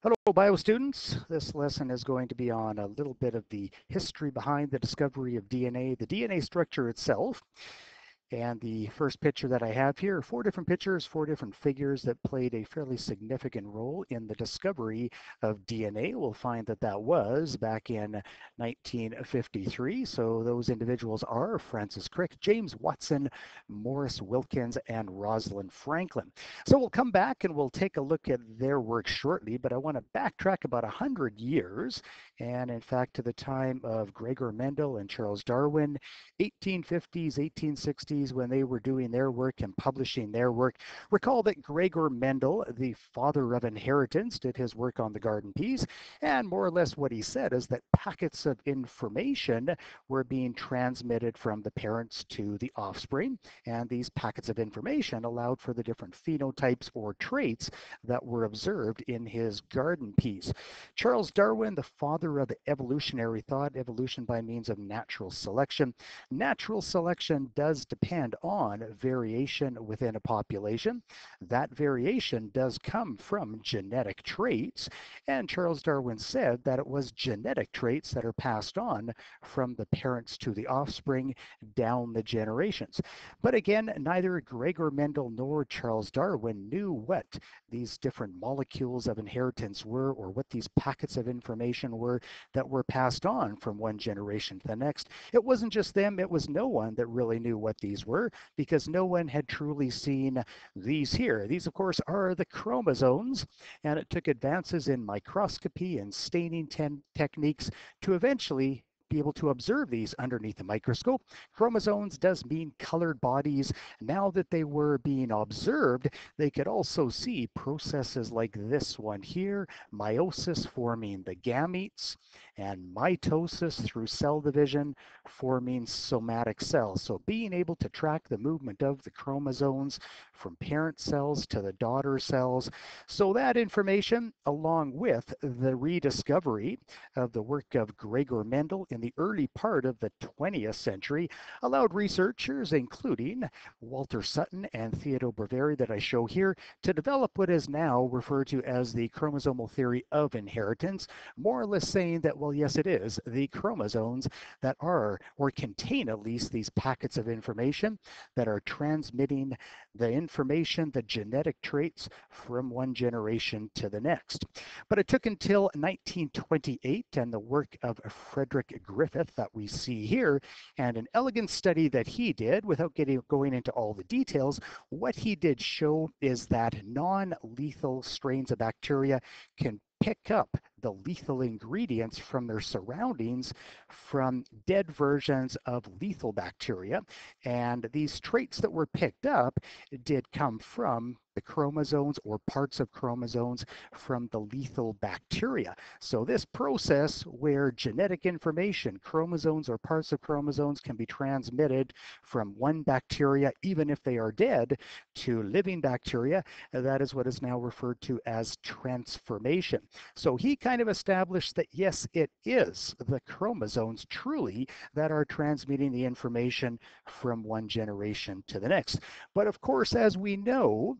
Hello, bio students. This lesson is going to be on a little bit of the history behind the discovery of DNA, the DNA structure itself. And the first picture that I have here, four different pictures, four different figures that played a fairly significant role in the discovery of DNA. We'll find that that was back in 1953. So those individuals are Francis Crick, James Watson, Morris Wilkins, and Rosalind Franklin. So we'll come back and we'll take a look at their work shortly, but I want to backtrack about 100 years, and in fact to the time of Gregor Mendel and Charles Darwin, 1850s, 1860s, when they were doing their work and publishing their work. Recall that Gregor Mendel, the father of inheritance, did his work on the garden peas, and more or less what he said is that packets of information were being transmitted from the parents to the offspring, and these packets of information allowed for the different phenotypes or traits that were observed in his garden peas. Charles Darwin, the father of evolutionary thought, evolution by means of natural selection. Natural selection does depend on variation within a population. That variation does come from genetic traits, and Charles Darwin said that it was genetic traits that are passed on from the parents to the offspring down the generations. But again, neither Gregor Mendel nor Charles Darwin knew what these different molecules of inheritance were, or what these packets of information were that were passed on from one generation to the next. It wasn't just them, it was no one that really knew what these were, because no one had truly seen these here. These, of course, are the chromosomes, and it took advances in microscopy and staining techniques to eventually be able to observe these underneath the microscope. Chromosomes does mean colored bodies. Now that they were being observed, they could also see processes like this one here, meiosis forming the gametes, and mitosis through cell division forming somatic cells. So being able to track the movement of the chromosomes from parent cells to the daughter cells. So that information, along with the rediscovery of the work of Gregor Mendel in the early part of the 20th century, allowed researchers, including Walter Sutton and Theodore Boveri that I show here, to develop what is now referred to as the chromosomal theory of inheritance, more or less saying that, well, yes, it is the chromosomes that are, or contain at least, these packets of information that are transmitting the information, the genetic traits, from one generation to the next. But it took until 1928 and the work of Frederick A Griffith that we see here, and an elegant study that he did, without going into all the details. What he did show is that non-lethal strains of bacteria can pick up the lethal ingredients from their surroundings from dead versions of lethal bacteria. And these traits that were picked up did come from the chromosomes or parts of chromosomes from the lethal bacteria. So this process where genetic information, chromosomes or parts of chromosomes, can be transmitted from one bacteria, even if they are dead, to living bacteria, that is what is now referred to as transformation. So he kind of established that, yes, it is the chromosomes truly that are transmitting the information from one generation to the next. But of course, as we know,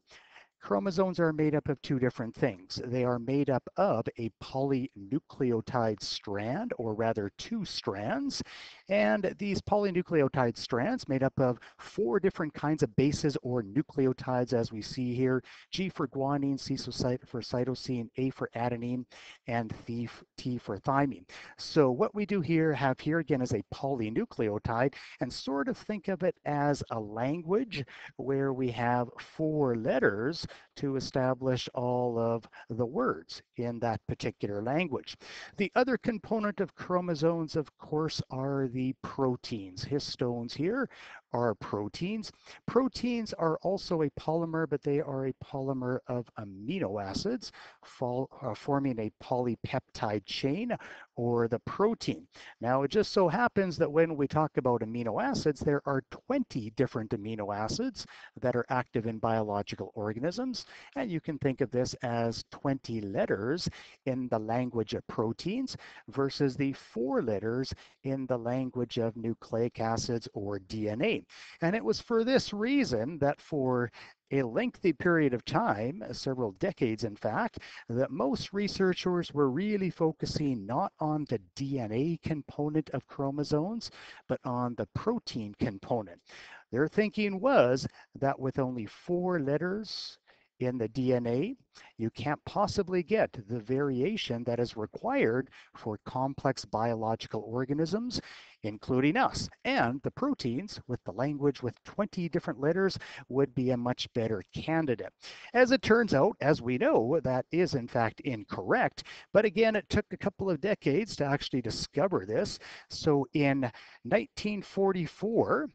chromosomes are made up of two different things. They are made up of a polynucleotide strand, or rather two strands. And these polynucleotide strands made up of four different kinds of bases or nucleotides, as we see here: G for guanine, C for cytosine, A for adenine, and T for thymine. So what we do here, have here again, is a polynucleotide, and sort of think of it as a language where we have four letters to establish all of the words in that particular language. The other component of chromosomes, of course, are the proteins. Histones here are proteins. Proteins are also a polymer, but they are a polymer of amino acids, forming a polypeptide chain, or the protein. Now, it just so happens that when we talk about amino acids, there are 20 different amino acids that are active in biological organisms, and you can think of this as 20 letters in the language of proteins versus the 4 letters in the language of nucleic acids or DNA. DNA. And it was for this reason that for a lengthy period of time, several decades in fact, that most researchers were really focusing not on the DNA component of chromosomes, but on the protein component. Their thinking was that with only 4 letters in the DNA, you can't possibly get the variation that is required for complex biological organisms, including us. And the proteins, with the language with 20 different letters, would be a much better candidate. As it turns out, as we know, that is in fact incorrect. But again, it took a couple of decades to actually discover this. So in 1944,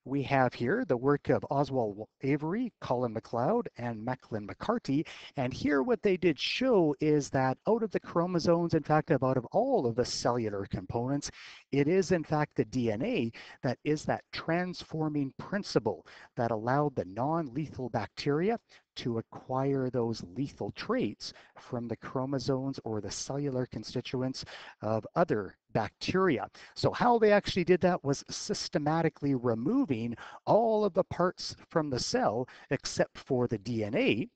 we have here the work of Oswald Avery, Colin MacLeod, and Macklin McCarty. And here what they did show is that out of the chromosomes, in fact, out of all of the cellular components, it is in fact the DNA that is that transforming principle that allowed the non-lethal bacteria to acquire those lethal traits from the chromosomes or the cellular constituents of other bacteria. So how they actually did that was systematically removing all of the parts from the cell except for the DNA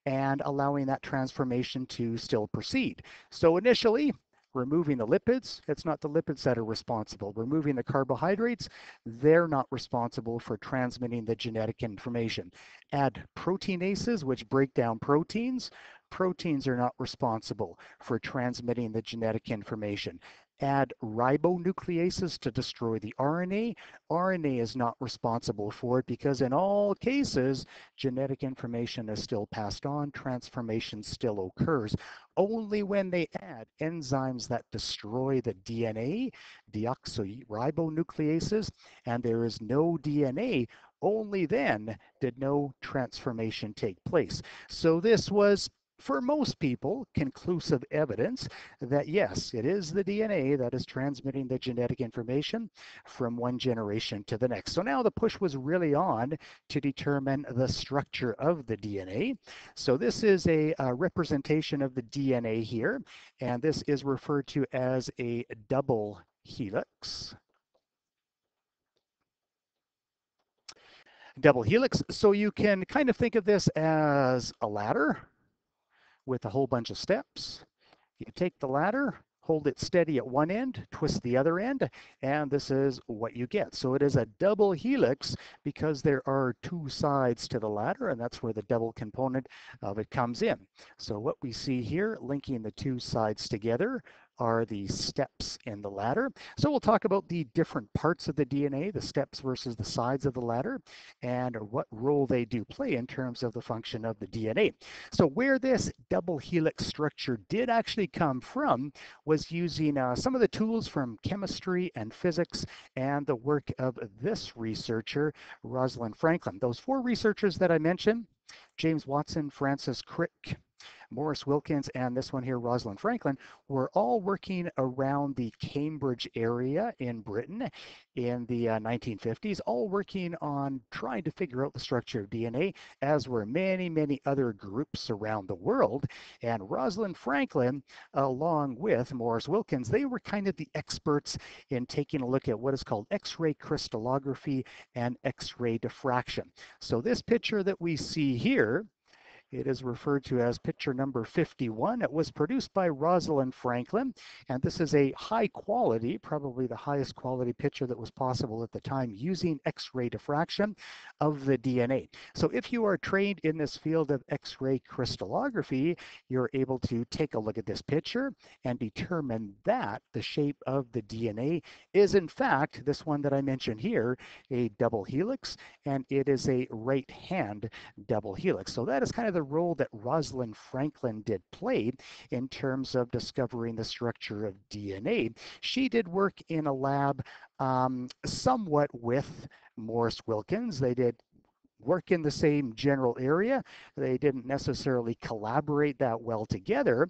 and allowing that transformation to still proceed. So initially, removing the lipids, it's not the lipids that are responsible. Removing the carbohydrates, they're not responsible for transmitting the genetic information. Add proteinases, which break down proteins. Proteins are not responsible for transmitting the genetic information. Add ribonucleases to destroy the RNA. RNA is not responsible for it because in all cases, genetic information is still passed on, transformation still occurs. Only when they add enzymes that destroy the DNA, deoxyribonucleases, and there is no DNA, only then did no transformation take place. So this was, for most people, conclusive evidence that yes, it is the DNA that is transmitting the genetic information from one generation to the next. So now the push was really on to determine the structure of the DNA. So this is a representation of the DNA here, and this is referred to as a double helix. Double helix. So you can kind of think of this as a ladder with a whole bunch of steps. You take the ladder, hold it steady at one end, twist the other end, and this is what you get. So it is a double helix because there are 2 sides to the ladder, and that's where the double component of it comes in. So what we see here, linking the 2 sides together, are the steps in the ladder. So we'll talk about the different parts of the DNA, the steps versus the sides of the ladder, and what role they do play in terms of the function of the DNA. So where this double helix structure did actually come from was using some of the tools from chemistry and physics and the work of this researcher, Rosalind Franklin. Those 4 researchers that I mentioned, James Watson, Francis Crick, Maurice Wilkins, and this one here, Rosalind Franklin, were all working around the Cambridge area in Britain in the 1950s, all working on trying to figure out the structure of DNA, as were many, many other groups around the world. And Rosalind Franklin, along with Maurice Wilkins, they were kind of the experts in taking a look at what is called X-ray crystallography and X-ray diffraction. So this picture that we see here, it is referred to as picture number 51. It was produced by Rosalind Franklin, and this is a high quality, probably the highest quality picture that was possible at the time using X-ray diffraction of the DNA. So if you are trained in this field of X-ray crystallography, you're able to take a look at this picture and determine that the shape of the DNA is in fact, this one that I mentioned here, a double helix, and it is a right hand double helix. So that is kind of the role that Rosalind Franklin did play in terms of discovering the structure of DNA. She did work in a lab somewhat with Maurice Wilkins. They did work in the same general area. They didn't necessarily collaborate that well together.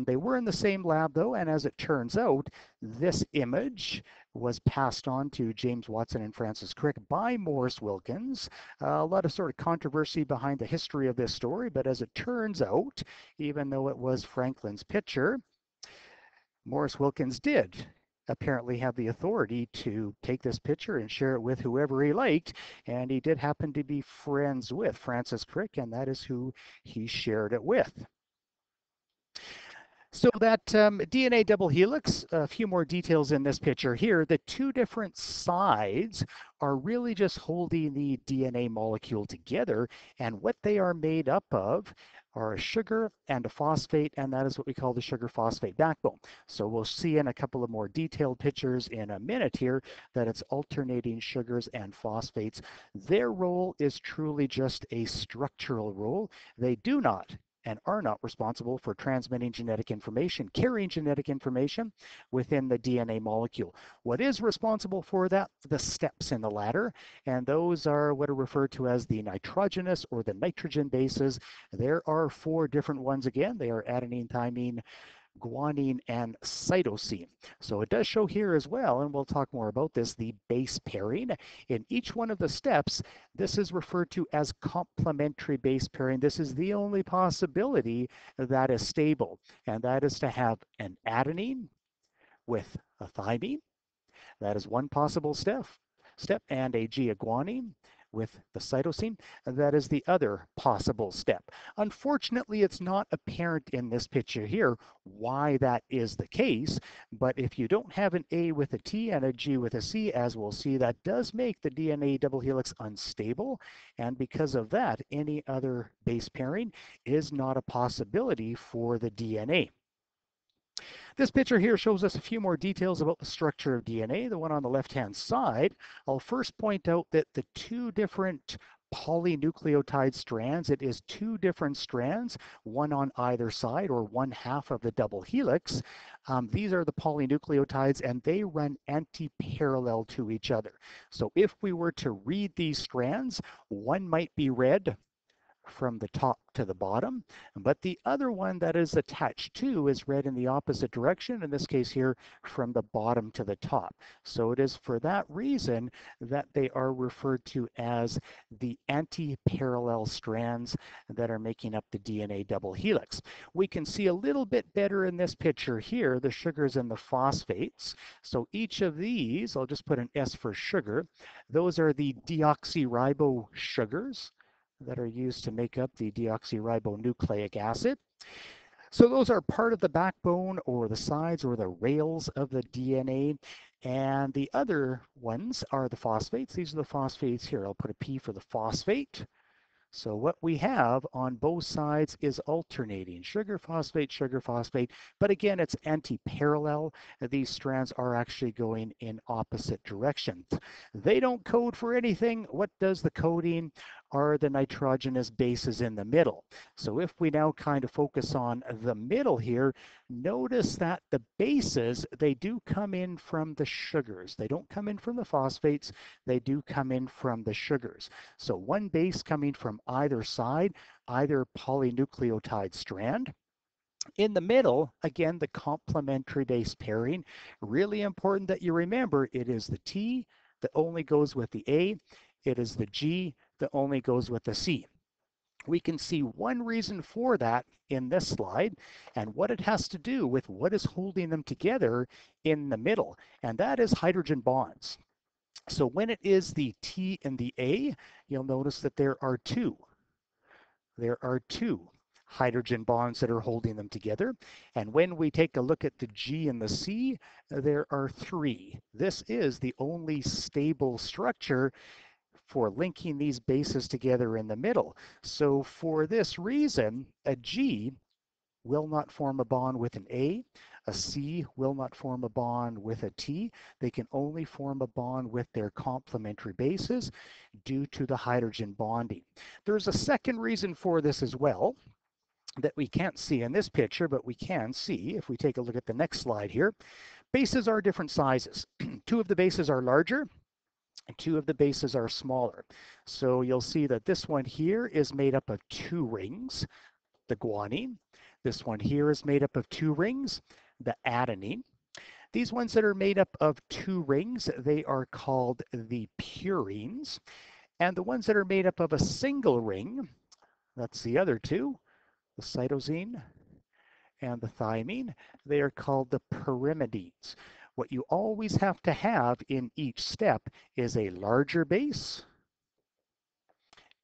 They were in the same lab though, and as it turns out, this image was passed on to James Watson and Francis Crick by Maurice Wilkins. A lot of sort of controversy behind the history of this story, but as it turns out, even though it was Franklin's picture, Maurice Wilkins did apparently have the authority to take this picture and share it with whoever he liked. And he did happen to be friends with Francis Crick, and that is who he shared it with. So that DNA double helix, a few more details in this picture here. The two different sides are really just holding the DNA molecule together, and what they are made up of are a sugar and a phosphate, and that is what we call the sugar phosphate backbone. So we'll see in a couple of more detailed pictures in a minute here that it's alternating sugars and phosphates. Their role is truly just a structural role. They do not and are not responsible for transmitting genetic information, carrying genetic information within the DNA molecule. What is responsible for that? The steps in the ladder, and those are what are referred to as the nitrogenous or the nitrogen bases. There are four different ones again. They are adenine, thymine, guanine, and cytosine. So it does show here as well, and we'll talk more about this, the base pairing. In each one of the steps, this is referred to as complementary base pairing. This is the only possibility that is stable, and that is to have an adenine with a thymine. That is one possible step, and a G-guanine with the cytosine. That is the other possible step. Unfortunately, it's not apparent in this picture here why that is the case, but if you don't have an A with a T and a G with a C, as we'll see, that does make the DNA double helix unstable, and because of that, any other base pairing is not a possibility for the DNA. This picture here shows us a few more details about the structure of DNA, the one on the left-hand side. I'll first point out that the two different polynucleotide strands, it is two different strands, one on either side or one half of the double helix. These are the polynucleotides and they run anti-parallel to each other. So if we were to read these strands, one might be read from the top to the bottom, but the other one that is attached to is read in the opposite direction, in this case here from the bottom to the top. So it is for that reason that they are referred to as the anti-parallel strands that are making up the DNA double helix. We can see a little bit better in this picture here, the sugars and the phosphates. So each of these, I'll just put an S for sugar, those are the deoxyribo sugars that are used to make up the deoxyribonucleic acid. So those are part of the backbone or the sides or the rails of the DNA. And the other ones are the phosphates. These are the phosphates here. I'll put a P for the phosphate. So what we have on both sides is alternating sugar, phosphate, but again, it's anti-parallel. These strands are actually going in opposite directions. They don't code for anything. What does the coding? Are the nitrogenous bases in the middle. So if we now kind of focus on the middle here, notice that the bases, they do come in from the sugars. They don't come in from the phosphates, they do come in from the sugars. So one base coming from either side, either polynucleotide strand. In the middle, again, the complementary base pairing. Really important that you remember it is the T that only goes with the A. It is the G that only goes with the C. We can see one reason for that in this slide and what it has to do with what is holding them together in the middle, and that is hydrogen bonds. So when it is the T and the A, you'll notice that there are two. There are two hydrogen bonds that are holding them together. And when we take a look at the G and the C, there are three. This is the only stable structure for linking these bases together in the middle. So for this reason, a G will not form a bond with an A C will not form a bond with a T. They can only form a bond with their complementary bases due to the hydrogen bonding. There's a second reason for this as well that we can't see in this picture, but we can see if we take a look at the next slide here. Bases are different sizes. Two of the bases are larger, and two of the bases are smaller. So you'll see that this one here is made up of two rings, the guanine. This one here is made up of two rings, the adenine. These ones that are made up of two rings, they are called the purines. And the ones that are made up of a single ring, that's the other two, the cytosine and the thymine, they are called the pyrimidines. What you always have to have in each step is a larger base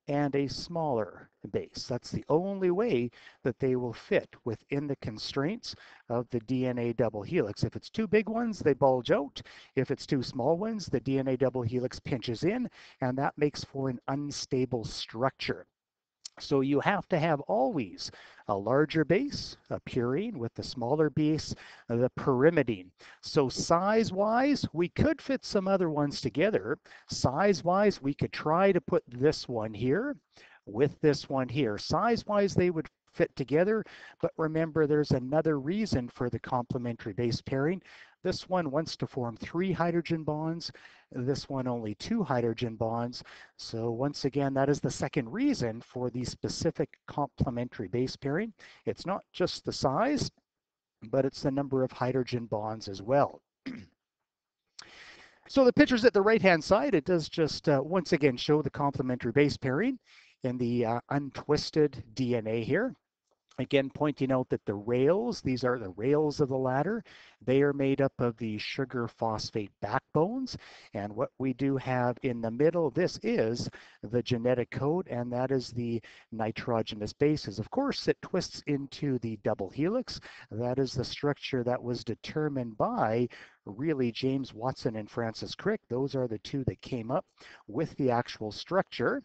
and a smaller base. That's the only way that they will fit within the constraints of the DNA double helix. If it's two big ones, they bulge out. If it's two small ones, the DNA double helix pinches in, and that makes for an unstable structure. So you have to have always a larger base, a purine, with the smaller base, the pyrimidine. So size-wise, we could fit some other ones together. Size-wise, we could try to put this one here with this one here. Size-wise, they would fit together, but remember there's another reason for the complementary base pairing. This one wants to form 3 hydrogen bonds, this one only 2 hydrogen bonds. So once again, that is the second reason for the specific complementary base pairing. It's not just the size, but it's the number of hydrogen bonds as well. So the pictures at the right-hand side, it does just once again show the complementary base pairing in the untwisted DNA here. Again, pointing out that the rails, these are the rails of the ladder, they are made up of the sugar phosphate backbones. And what we do have in the middle, this is the genetic code, and that is the nitrogenous bases. Of course, it twists into the double helix. That is the structure that was determined by really James Watson and Francis Crick. Those are the two that came up with the actual structure.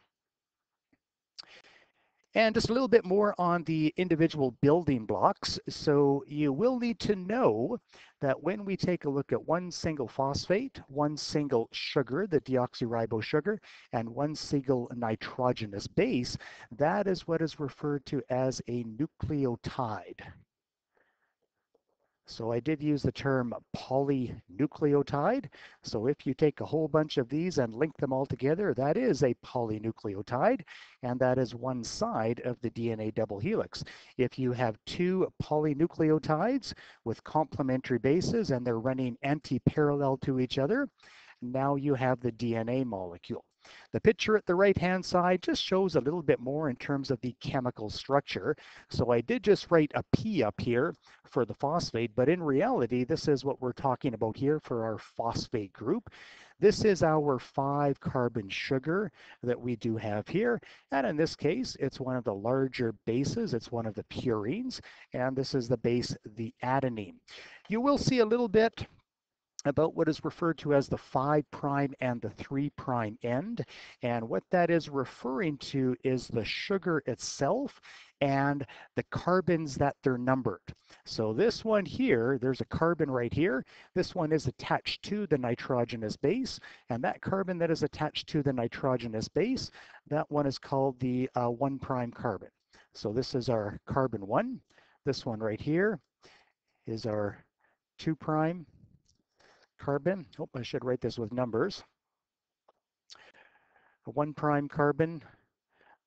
And just a little bit more on the individual building blocks. So you will need to know that when we take a look at one single phosphate, one single sugar, the deoxyribose sugar, and one single nitrogenous base, that is what is referred to as a nucleotide. So I did use the term polynucleotide. So if you take a whole bunch of these and link them all together, that is a polynucleotide, and that is one side of the DNA double helix. If you have two polynucleotides with complementary bases and they're running anti-parallel to each other, now you have the DNA molecule. The picture at the right-hand side just shows a little bit more in terms of the chemical structure. So I did just write a P up here for the phosphate, but in reality, this is what we're talking about here for our phosphate group. This is our 5-carbon sugar that we do have here. And in this case, it's one of the larger bases. It's one of the purines. And this is the base, the adenine. You will see a little bit about what is referred to as the 5' and the 3' end. And what that is referring to is the sugar itself and the carbons that they're numbered. So this one here, there's a carbon right here. This one is attached to the nitrogenous base, and that carbon that is attached to the nitrogenous base, that one is called the 1' carbon. So this is our carbon 1. This one right here is our 2' carbon. Oh, I should write this with numbers. A 1' carbon,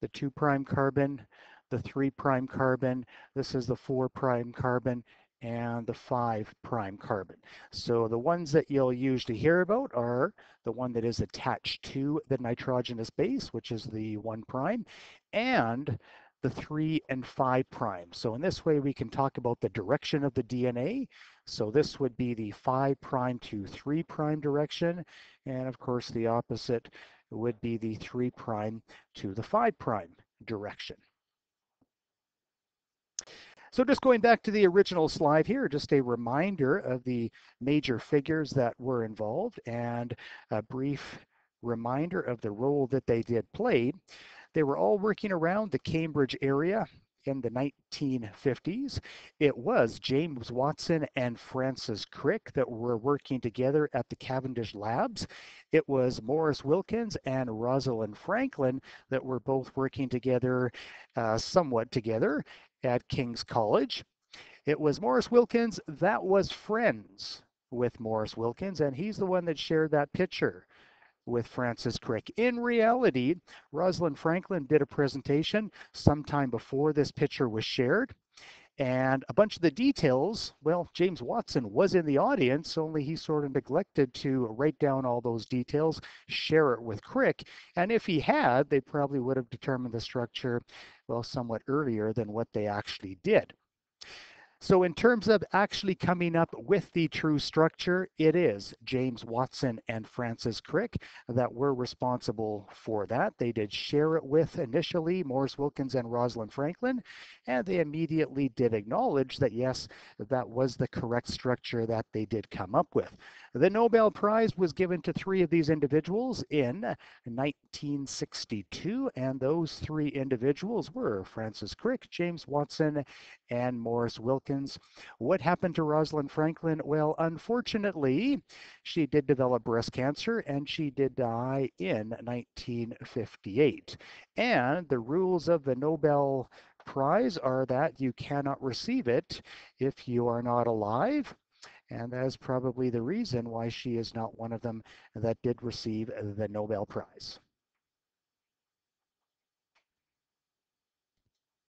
the 2' carbon, the 3' carbon. This is the 4' carbon and the 5' carbon. So the ones that you'll usually hear about are the one that is attached to the nitrogenous base, which is the 1', and the 3 and 5'. So in this way, we can talk about the direction of the DNA. So this would be the 5' to 3' direction. And of course, the opposite would be the 3' to the 5' direction. So just going back to the original slide here, just a reminder of the major figures that were involved and a brief reminder of the role that they did play. They were all working around the Cambridge area in the 1950s. It was James Watson and Francis Crick that were working together at the Cavendish Labs. It was Morris Wilkins and Rosalind Franklin that were both working together, somewhat together, at King's College. It was Morris Wilkins that was friends with Morris Wilkins, and he's the one that shared that picture with Francis Crick. In reality, Rosalind Franklin did a presentation sometime before this picture was shared, and a bunch of the details, well, James Watson was in the audience, only he sort of neglected to write down all those details, share it with Crick, and if he had, they probably would have determined the structure, well, somewhat earlier than what they actually did. So in terms of actually coming up with the true structure, it is James Watson and Francis Crick that were responsible for that. They did share it with initially Morris Wilkins and Rosalind Franklin, and they immediately did acknowledge that yes, that was the correct structure that they did come up with. The Nobel Prize was given to three of these individuals in 1962, and those three individuals were Francis Crick, James Watson, and Morris Wilkins. What happened to Rosalind Franklin? Well, unfortunately, she did develop breast cancer and she did die in 1958. And the rules of the Nobel Prize are that you cannot receive it if you are not alive. And that is probably the reason why she is not one of them that did receive the Nobel Prize.